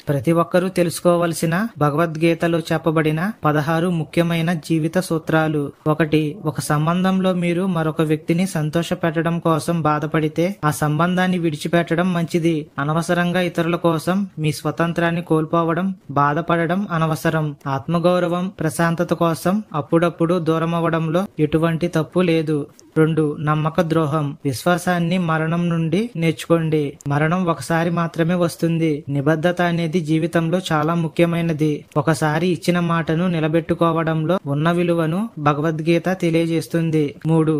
ప్రతి ఒక్కరూ తెలుసుకోవలసిన భగవద్గీతలో చెప్పబడిన 16 ముఖ్యమైన జీవిత సూత్రాలు. 1. ఒక సంబంధంలో మీరు మరొక వ్యక్తిని సంతోషపెట్టడం కోసం బాధపడితే ఆ సంబంధాన్ని విడిచిపెట్టడం మంచిది. అనవసరంగా ఇతరుల కోసం మీ స్వతంత్రాన్ని కోల్పోవడం, బాధపడడం అనవసరం. ఆత్మగౌరవం, ప్రశాంతత కోసం అప్పుడప్పుడు దూరమవ్వడంలో ఎటువంటి తప్పు లేదు. 2. నమ్మక ద్రోహం. విశ్వాసాన్ని మరణం నుండి నేర్చుకోండి. మరణం ఒకసారి మాత్రమే వస్తుంది. నిబద్ధత అనేది జీవితంలో చాలా ముఖ్యమైనది. ఒకసారి ఇచ్చిన మాటను నిలబెట్టుకోవడంలో ఉన్న విలువను భగవద్గీత తెలియజేస్తుంది. 3.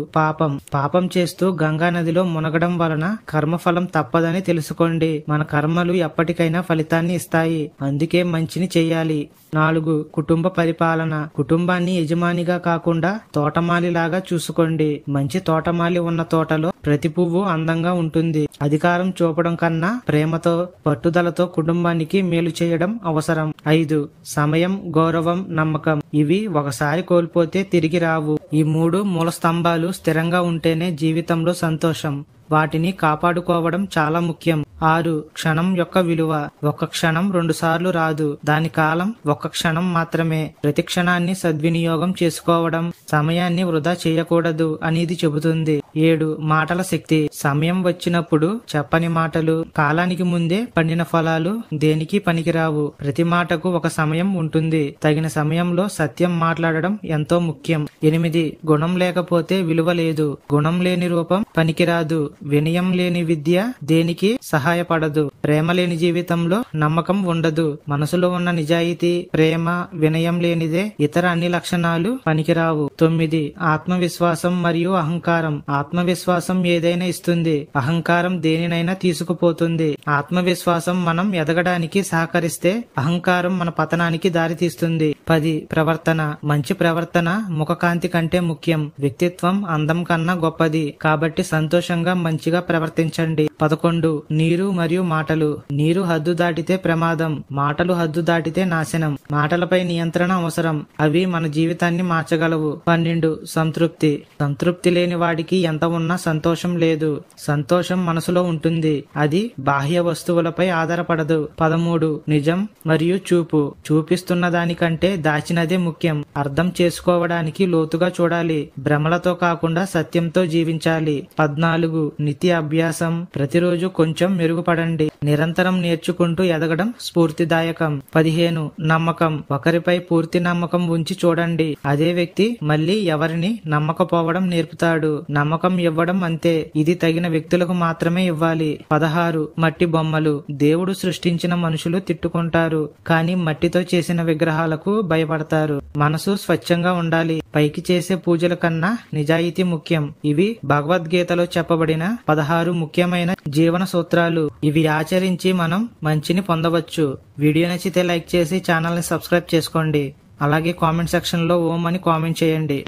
పాపం చేస్తూ గంగా నదిలో మునగడం వలన కర్మఫలం తప్పదని తెలుసుకోండి. మన కర్మలు ఎప్పటికైనా ఫలితాన్ని ఇస్తాయి. అందుకే మంచిని చెయ్యాలి. 4. కుటుంబ పరిపాలన. కుటుంబాన్ని యజమానిగా కాకుండా తోటమాలిలాగా చూసుకోండి. మంచి తోటమాలి ఉన్న తోటలో ప్రతి పువ్వు అందంగా ఉంటుంది. అధికారం చూపడం కన్నా ప్రేమతో, పట్టుదలతో కుటుంబానికి మేలు చేయడం అవసరం. 5. సమయం, గౌరవం, నమ్మకం. ఇవి ఒకసారి కోల్పోతే తిరిగి రావు. ఈ 3 మూల స్తంభాలు స్థిరంగా ఉంటేనే జీవితంలో సంతోషం. వాటిని కాపాడుకోవడం చాలా ముఖ్యం. 6. క్షణం యొక్క విలువ. ఒక క్షణం 2 సార్లు రాదు. దాని కాలం ఒక క్షణం మాత్రమే. ప్రతి క్షణాన్ని సద్వినియోగం చేసుకోవడం, సమయాన్ని వృధా చేయకూడదు అనేది చెబుతుంది. 7. మాటల శక్తి. సమయం వచ్చినప్పుడు చెప్పని మాటలు, కాలానికి ముందే పండిన ఫలాలు దేనికి పనికిరావు. ప్రతి మాటకు ఒక సమయం ఉంటుంది. తగిన సమయంలో సత్యం మాట్లాడడం ఎంతో ముఖ్యం. 8. గుణం లేకపోతే విలువ లేదు. గుణం లేని రూపం పనికిరాదు. వినయం లేని విద్య దేనికి సహాయపడదు. ప్రేమ లేని జీవితంలో నమ్మకం ఉండదు. మనసులో ఉన్న నిజాయితీ, ప్రేమ, వినయం లేనిదే ఇతర అన్ని లక్షణాలు పనికిరావు. 9. ఆత్మవిశ్వాసం మరియు అహంకారం. ఆత్మవిశ్వాసం ఏదైనా ఇస్తుంది. అహంకారం దేనినైనా తీసుకుపోతుంది. ఆత్మవిశ్వాసం మనం ఎదగడానికి సహకరిస్తే, అహంకారం మన పతనానికి దారితీస్తుంది. 10. ప్రవర్తన. మంచి ప్రవర్తన ముఖకాంతి కంటే ముఖ్యం. వ్యక్తిత్వం అందం కన్నా గొప్పది. కాబట్టి సంతోషంగా మంచిగా ప్రవర్తించండి. 11. నీరు మరియు మాటలు. నీరు హద్దు దాటితే ప్రమాదం. మాటలు హద్దు దాటితే నాశనం. మాటలపై నియంత్రణ అవసరం. అవి మన జీవితాన్ని మార్చగలవు. 12. సంతృప్తి. సంతృప్తి లేని వాడికి ఎంత ఉన్నా సంతోషం లేదు. సంతోషం మనసులో ఉంటుంది. అది బాహ్య వస్తువులపై ఆధారపడదు. 13. నిజం మరియు చూపు. చూపిస్తున్న దానికంటే దాచినదే ముఖ్యం. అర్థం చేసుకోవడానికి లోతుగా చూడాలి. భ్రమలతో కాకుండా సత్యంతో జీవించాలి. 14. నిత్య అభ్యాసం. ప్రతిరోజు కొంచెం మెరుగుపడండి. నిరంతరం నేర్చుకుంటూ ఎదగడం స్ఫూర్తిదాయకం. 15. నమ్మకం. ఒకరిపై పూర్తి నమ్మకం ఉంచి చూడండి. అదే వ్యక్తి మళ్ళీ ఎవరిని నమ్మకపోవడం నేర్పుతాడు. నమ్మకం ఇవ్వడం అంతే. ఇది తగిన వ్యక్తులకు మాత్రమే ఇవ్వాలి. 16. మట్టి బొమ్మలు. దేవుడు సృష్టించిన మనుషులు తిట్టుకుంటారు, కానీ మట్టితో చేసిన విగ్రహాలకు భయపడతారు. మనసు స్వచ్ఛంగా ఉండాలి. పైకి చేసే పూజల కన్నా నిజాయితీ ముఖ్యం. ఇవి భగవద్గీతలో చెప్పబడిన 16 ముఖ్యమైన జీవన సూత్రాలు. ఇవి ఆచరించి మనం మంచిని పొందవచ్చు. వీడియో నచ్చితే లైక్ చేసి ఛానల్ ని సబ్స్క్రైబ్ చేసుకోండి. అలాగే కామెంట్ సెక్షన్ లో ఓం అని కామెంట్ చేయండి.